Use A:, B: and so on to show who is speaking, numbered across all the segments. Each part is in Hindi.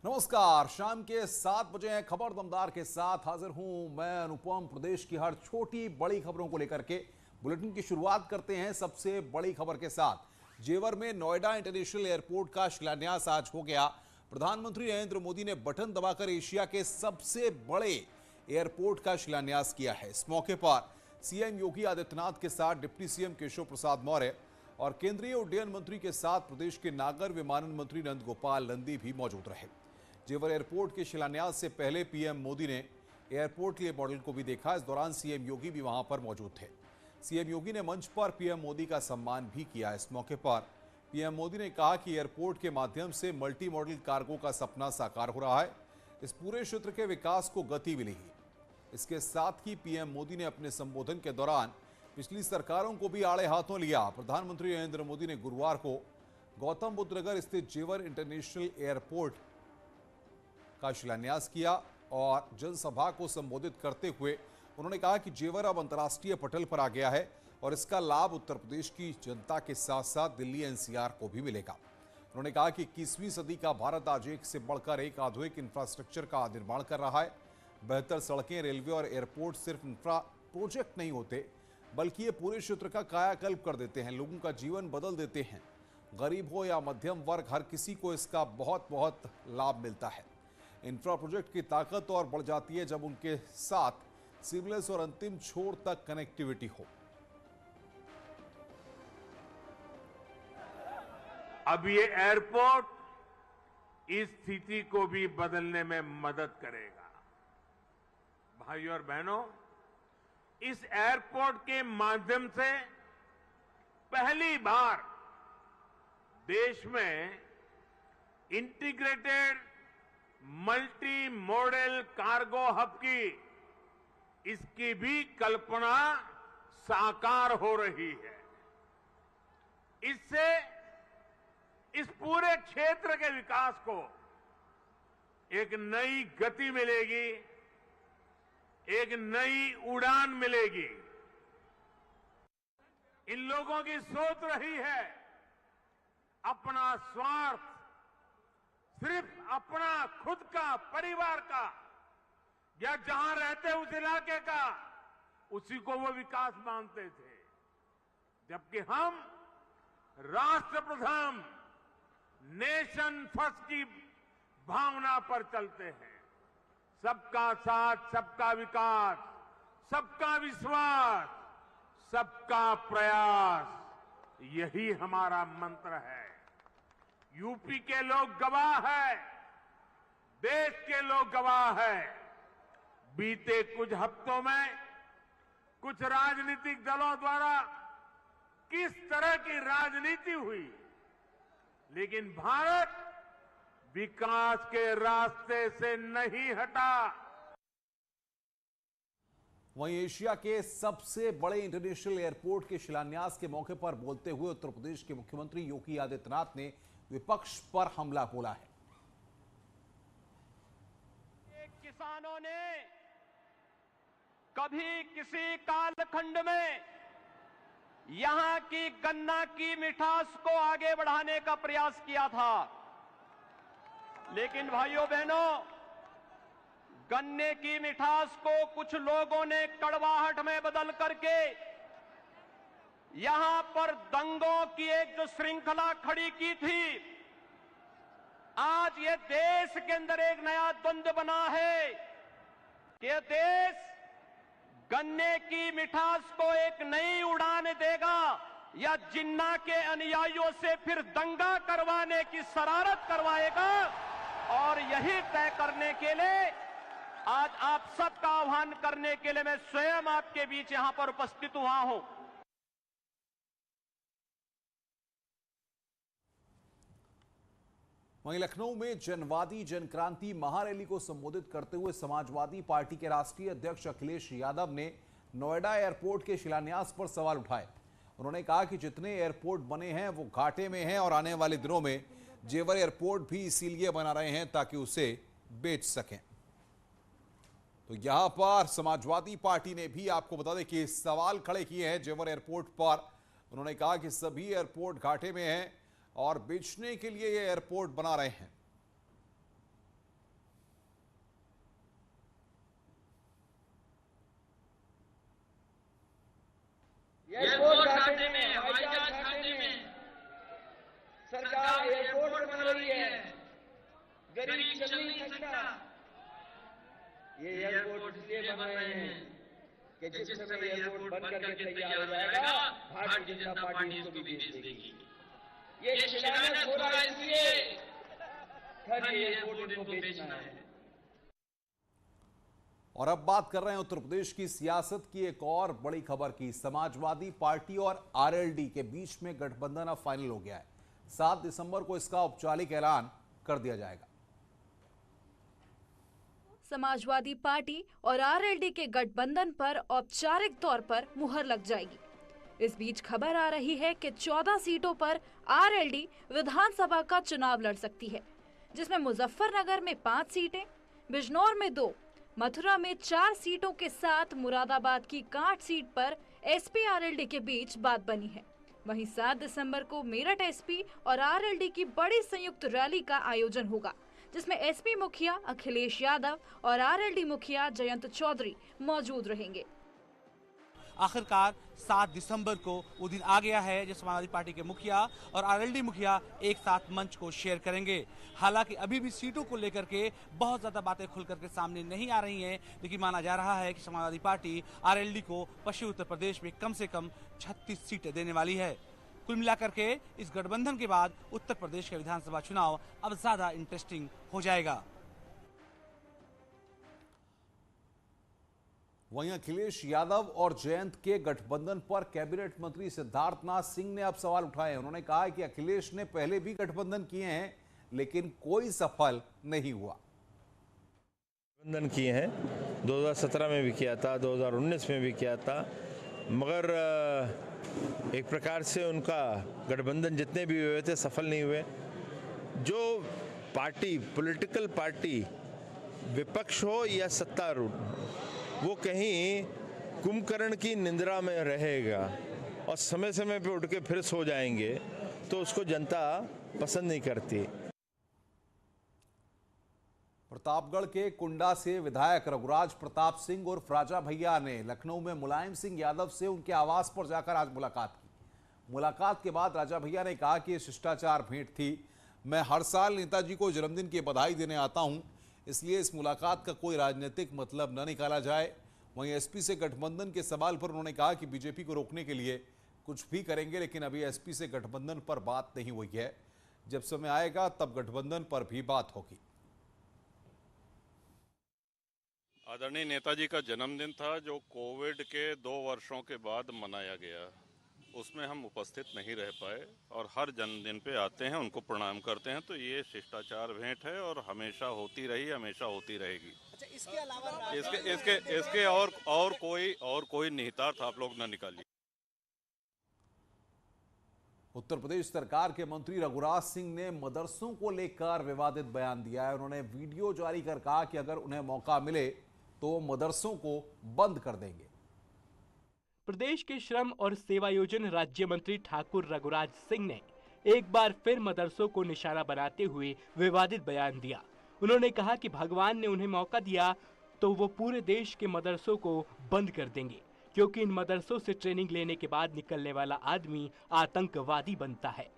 A: नमस्कार। शाम के 7 बजे हैं। खबर दमदार के साथ हाजिर हूं मैं अनुपम। प्रदेश की हर छोटी बड़ी खबरों को लेकर के बुलेटिन की शुरुआत करते हैं सबसे बड़ी खबर के साथ। जेवर में नोएडा इंटरनेशनल एयरपोर्ट का शिलान्यास आज हो गया। प्रधानमंत्री नरेंद्र मोदी ने बटन दबाकर एशिया के सबसे बड़े एयरपोर्ट का शिलान्यास किया है। इस मौके पर सीएम योगी आदित्यनाथ के साथ डिप्टी सीएम केशव प्रसाद मौर्य और केंद्रीय उड्डयन मंत्री के साथ प्रदेश के नागर विमानन मंत्री नंद गोपाल नंदी भी मौजूद रहे। जेवर एयरपोर्ट के शिलान्यास से पहले पीएम मोदी ने एयरपोर्ट के मॉडल को भी देखा। इस दौरान सीएम योगी भी वहां पर मौजूद थे। सीएम योगी ने मंच पर पीएम मोदी का सम्मान भी किया। इस मौके पर पीएम मोदी ने कहा कि एयरपोर्ट के माध्यम से मल्टी मॉडल कार्गो का सपना साकार हो रहा है। इस पूरे क्षेत्र के विकास को गति मिलेगी। इसके साथ ही पीएम मोदी ने अपने संबोधन के दौरान पिछली सरकारों को भी आड़े हाथों लिया। प्रधानमंत्री नरेंद्र मोदी ने गुरुवार को गौतम बुद्ध नगर स्थित जेवर इंटरनेशनल एयरपोर्ट का शिलान्यास किया और जनसभा को संबोधित करते हुए उन्होंने कहा कि जेवर अब अंतर्राष्ट्रीय पटल पर आ गया है और इसका लाभ उत्तर प्रदेश की जनता के साथ साथ दिल्ली एनसीआर को भी मिलेगा। उन्होंने कहा कि 21वीं सदी का भारत आज एक से बढ़कर एक आधुनिक इंफ्रास्ट्रक्चर का निर्माण कर रहा है। बेहतर सड़कें, रेलवे और एयरपोर्ट सिर्फ इंफ्रा प्रोजेक्ट नहीं होते, बल्कि ये पूरे क्षेत्र का कायाकल्प कर देते हैं, लोगों का जीवन बदल देते हैं। गरीब हो या मध्यम वर्ग, हर किसी को इसका बहुत बहुत लाभ मिलता है। इंफ्रा प्रोजेक्ट की ताकत और बढ़ जाती है जब उनके साथ सीमलेस और अंतिम छोर तक कनेक्टिविटी हो।
B: अब ये एयरपोर्ट इस स्थिति को भी बदलने में मदद करेगा। भाइयों और बहनों, इस एयरपोर्ट के माध्यम से पहली बार देश में integrated multi modal cargo hub की इसकी भी कल्पना साकार हो रही है। इससे इस पूरे क्षेत्र के विकास को एक नई गति मिलेगी, एक नई उड़ान मिलेगी। इन लोगों की सोच रही है अपना स्वार्थ, सिर्फ अपना खुद का, परिवार का या जहां रहते उस इलाके का, उसी को वो विकास मानते थे। जबकि हम राष्ट्र प्रथम, नेशन फर्स्ट की भावना पर चलते हैं। सबका साथ, सबका विकास, सबका विश्वास, सबका प्रयास, यही हमारा मंत्र है। यूपी के लोग गवाह है, देश के लोग गवाह है। बीते कुछ हफ्तों में कुछ राजनीतिक दलों द्वारा किस तरह की राजनीति हुई, लेकिन भारत विकास के रास्ते से नहीं हटा।
A: वहीं एशिया के सबसे बड़े इंटरनेशनल एयरपोर्ट के शिलान्यास के मौके पर बोलते हुए उत्तर प्रदेश के मुख्यमंत्री योगी आदित्यनाथ ने विपक्ष पर हमला बोला है।
C: किसानों ने कभी किसी कालखंड में यहां की गन्ना की मिठास को आगे बढ़ाने का प्रयास किया था, लेकिन भाइयों बहनों, गन्ने की मिठास को कुछ लोगों ने कड़वाहट में बदल करके यहां पर दंगों की एक जो श्रृंखला खड़ी की थी, आज ये देश के अंदर एक नया द्वंद्व बना है कि ये देश गन्ने की मिठास को एक नई उड़ान देगा या जिन्ना के अनुयायियों से फिर दंगा करवाने की शरारत करवाएगा। और यही तय करने के लिए आज आप सबका आह्वान करने के लिए मैं स्वयं आपके बीच यहां पर उपस्थित हुआ हूं।
A: वहीं लखनऊ में जनवादी जनक्रांति महारैली को संबोधित करते हुए समाजवादी पार्टी के राष्ट्रीय अध्यक्ष अखिलेश यादव ने नोएडा एयरपोर्ट के शिलान्यास पर सवाल उठाए। उन्होंने कहा कि जितने एयरपोर्ट बने हैं वो घाटे में हैं और आने वाले दिनों में जेवर एयरपोर्ट भी इसीलिए बना रहे हैं ताकि उसे बेच सकें। तो यहां पर समाजवादी पार्टी ने भी आपको बता दें कि सवाल खड़े किए हैं जेवर एयरपोर्ट पर। उन्होंने कहा कि सभी एयरपोर्ट घाटे में हैं और बेचने के लिए ये एयरपोर्ट बना रहे हैं।
D: एयरपोर्ट घाटे में, हवाई जहाज घाटे में सरकार एयरपोर्ट बना रही है, गरीब चल नहीं सकता। ये एयरपोर्ट इसलिए बन रहे हैं कि जिस समय एयरपोर्ट बन करके तैयार हो जाएगा, भारतीय जनता पार्टी इसको भी बेच देगी। ये शिलान्यास हो रहा है इसलिए हर एयरपोर्ट इनको बेचना है।
A: और अब बात कर रहे हैं उत्तर प्रदेश की सियासत की एक और बड़ी खबर की। समाजवादी पार्टी और आरएलडी के बीच में गठबंधन अब फाइनल हो गया है। 7 दिसंबर को इसका औपचारिक ऐलान कर दिया जाएगा।
E: समाजवादी पार्टी और आरएलडी के गठबंधन पर औपचारिक तौर पर मुहर लग जाएगी। इस बीच खबर आ रही है कि 14 सीटों पर आरएलडी विधानसभा का चुनाव लड़ सकती है, जिसमें मुजफ्फरनगर में 5 सीटें, बिजनौर में 2, मथुरा में 4 सीटों के साथ मुरादाबाद की कांठ सीट पर एसपी आरएलडी के बीच बात बनी है। वहीं 7 दिसंबर को मेरठ एसपी और आरएलडी की बड़ी संयुक्त रैली का आयोजन होगा, जिसमें एसपी मुखिया अखिलेश यादव और आरएलडी मुखिया जयंत चौधरी मौजूद रहेंगे।
F: आखिरकार 7 दिसंबर को वो दिन आ गया है जब समाजवादी पार्टी के मुखिया और आरएलडी मुखिया एक साथ मंच को शेयर करेंगे। हालांकि अभी भी सीटों को लेकर के बहुत ज्यादा बातें खुल करके सामने नहीं आ रही हैं, लेकिन माना जा रहा है कि समाजवादी पार्टी आरएलडी को पश्चिमी उत्तर प्रदेश में कम से कम 36 सीटें देने वाली है। कुल मिलाकर के इस गठबंधन के बाद उत्तर प्रदेश का विधानसभा चुनाव अब ज्यादा इंटरेस्टिंग हो जाएगा।
A: वहीं अखिलेश यादव और जयंत के गठबंधन पर कैबिनेट मंत्री सिद्धार्थनाथ सिंह ने अब सवाल उठाए हैं। उन्होंने कहा कि अखिलेश ने पहले भी गठबंधन किए हैं, लेकिन कोई सफल नहीं हुआ।
G: गठबंधन किए हैं, 2017 में भी किया था, 2019 में भी किया था, मगर एक प्रकार से उनका गठबंधन जितने भी हुए थे सफल नहीं हुए। जो पार्टी, पॉलिटिकल पार्टी, विपक्ष हो या सत्तारूढ़, वो कहीं कुंभकर्ण की निंद्रा में रहेगा और समय समय पे उठ के फिर सो जाएंगे, तो उसको जनता पसंद नहीं करती।
A: प्रतापगढ़ के कुंडा से विधायक रघुराज प्रताप सिंह और राजा भैया ने लखनऊ में मुलायम सिंह यादव से उनके आवास पर जाकर आज मुलाकात की। मुलाकात के बाद राजा भैया ने कहा कि ये शिष्टाचार भेंट थी। मैं हर साल नेताजी को जन्मदिन की बधाई देने आता हूं, इसलिए इस मुलाकात का कोई राजनीतिक मतलब न निकाला जाए। वहीं एसपी से गठबंधन के सवाल पर उन्होंने कहा कि बीजेपी को रोकने के लिए कुछ भी करेंगे, लेकिन अभी एसपी से गठबंधन पर बात नहीं हुई है। जब समय आएगा तब गठबंधन पर भी बात होगी।
H: आदरणीय नेताजी का जन्मदिन था, जो कोविड के 2 वर्षों के बाद मनाया गया। उसमें हम उपस्थित नहीं रह पाए और हर जन्मदिन पे आते हैं, उनको प्रणाम करते हैं। तो ये शिष्टाचार भेंट है और हमेशा होती रही, हमेशा होती रहेगी।
F: अच्छा, इसके अलावा
H: इसके और कोई निहितार्थ आप लोग न निकालिए।
A: उत्तर प्रदेश सरकार के मंत्री रघुराज सिंह ने मदरसों को लेकर विवादित बयान दिया है। उन्होंने वीडियो जारी कर कहा कि अगर उन्हें मौका मिले तो मदरसों को बंद कर देंगे।
I: प्रदेश के श्रम और सेवायोजन राज्य मंत्री ठाकुर रघुराज सिंह ने एक बार फिर मदरसों को निशाना बनाते हुए विवादित बयान दिया। उन्होंने कहा कि भगवान ने उन्हें मौका दिया तो वो पूरे देश के मदरसों को बंद कर देंगे, क्योंकि इन मदरसों से ट्रेनिंग लेने के बाद निकलने वाला आदमी आतंकवादी बनता है।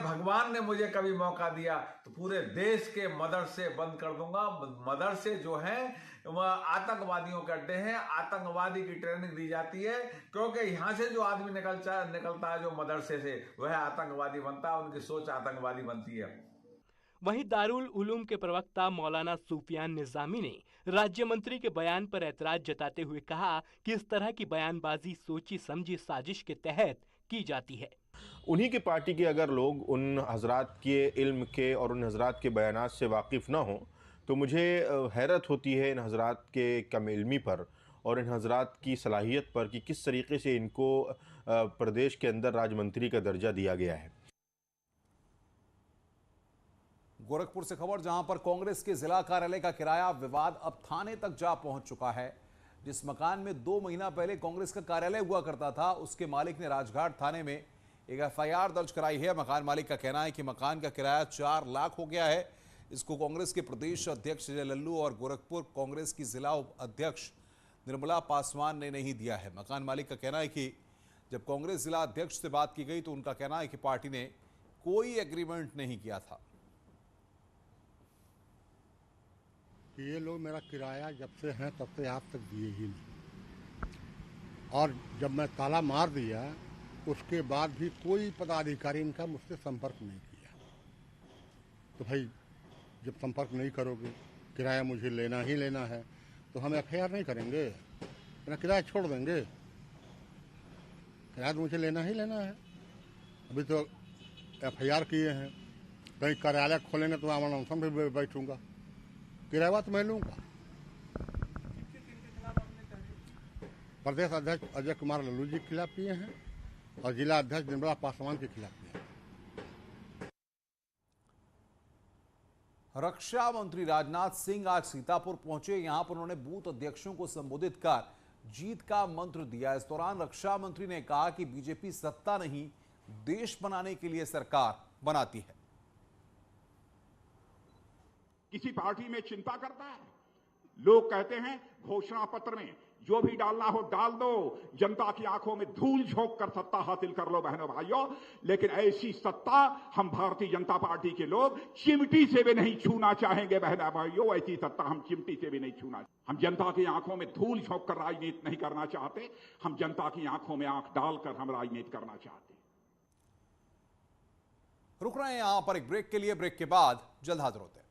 J: भगवान ने मुझे कभी मौका दिया तो पूरे देश के मदरसे बंद कर दूंगा। मदरसे जो हैं आतंकवादियों के अड्डे हैं, आतंकवादी की ट्रेनिंग दी जाती है, क्योंकि यहाँ से जो आदमी निकलता है जो मदरसे से, वह आतंकवादी बनता है, उनकी सोच आतंकवादी बनती है।
I: वहीं दारुल उलूम के प्रवक्ता मौलाना सूफियान निजामी ने राज्य मंत्री के बयान पर ऐतराज जताते हुए कहा कि इस तरह की बयानबाजी सोची समझी साजिश के तहत की जाती है।
G: उन्हीं की पार्टी के अगर लोग उन हजरात के इल्म के और उन हजरात के बयानात से वाकिफ़ ना हों, तो मुझे हैरत होती है इन हजरात के कम इल्मी पर और इन हजरात की सलाहियत पर कि किस तरीके से इनको प्रदेश के अंदर राजमंत्री का दर्जा दिया गया है।
A: गोरखपुर से खबर, जहां पर कांग्रेस के जिला कार्यालय का किराया विवाद अब थाने तक जा पहुंच चुका है। जिस मकान में 2 महीना पहले कांग्रेस का कार्यालय हुआ करता था, उसके मालिक ने राजघाट थाने में एक एफआईआर दर्ज कराई है। मकान मालिक का कहना है कि मकान का किराया 4 लाख हो गया है। इसको कांग्रेस के प्रदेश अध्यक्ष अजय लल्लू और गोरखपुर कांग्रेस की जिला अध्यक्ष निर्मला पासवान ने नहीं दिया है। मकान मालिक का कहना है कि जब कांग्रेस जिला अध्यक्ष से बात की गई तो उनका कहना है कि पार्टी ने कोई एग्रीमेंट नहीं किया था।
K: कि ये लोग मेरा किराया जब से हैं तब से आज तक दिए ही नहीं, और जब मैं ताला मार दिया उसके बाद भी कोई पदाधिकारी इनका मुझसे संपर्क नहीं किया। तो भाई जब संपर्क नहीं करोगे, किराया मुझे लेना ही लेना है, तो हम एफआईआर नहीं करेंगे, अपना किराया छोड़ देंगे। किराया तो मुझे लेना ही लेना है। अभी तो एफआईआर किए हैं, कहीं कार्यालय खोलेंगे तो मैं अनशन भी बैठूंगा, किराया तो मैं लूँगा। प्रदेश अध्यक्ष अजय कुमार लल्लू जी के खिलाफ किए हैं और जिला अध्यक्ष निर्मला पासवान के खिलाफ किए हैं।
A: रक्षा मंत्री राजनाथ सिंह आज सीतापुर पहुंचे। यहां पर उन्होंने बूथ अध्यक्षों को संबोधित कर जीत का मंत्र दिया। इस दौरान रक्षा मंत्री ने कहा कि बीजेपी सत्ता नहीं, देश बनाने के लिए सरकार बनाती है।
L: किसी पार्टी में चिंता करता है? लोग कहते हैं घोषणा पत्र में जो भी डालना हो डाल दो, जनता की आंखों में धूल झोंक कर सत्ता हासिल कर लो बहनों भाइयों। लेकिन ऐसी सत्ता हम भारतीय जनता पार्टी के लोग चिमटी से भी नहीं छूना चाहेंगे बहनों भाइयों। ऐसी सत्ता हम चिमटी से भी नहीं छूना। हम जनता की आंखों में धूल झोंक कर राजनीति नहीं करना चाहते, हम जनता की आंखों में आंख डालकर हम राजनीति करना चाहते।
A: रुक रहे हैं यहां पर एक ब्रेक के लिए। ब्रेक के बाद जल्द हाजिर होते हैं।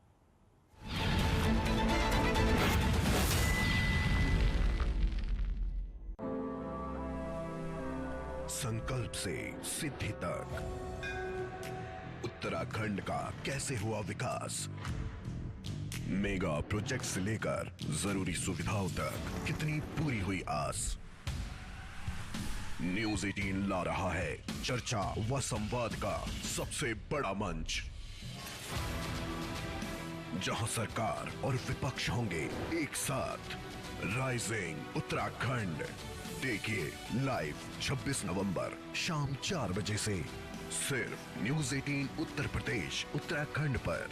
M: संकल्प से सिद्धि तक उत्तराखंड का कैसे हुआ विकास, मेगा प्रोजेक्ट से लेकर जरूरी सुविधाओं तक कितनी पूरी हुई आस। न्यूज़ 18 ला रहा है चर्चा व संवाद का सबसे बड़ा मंच, जहां सरकार और विपक्ष होंगे एक साथ। राइजिंग उत्तराखंड देखिए लाइव 26 नवंबर शाम 4 बजे से सिर्फ न्यूज़ 18 उत्तर प्रदेश उत्तराखंड पर।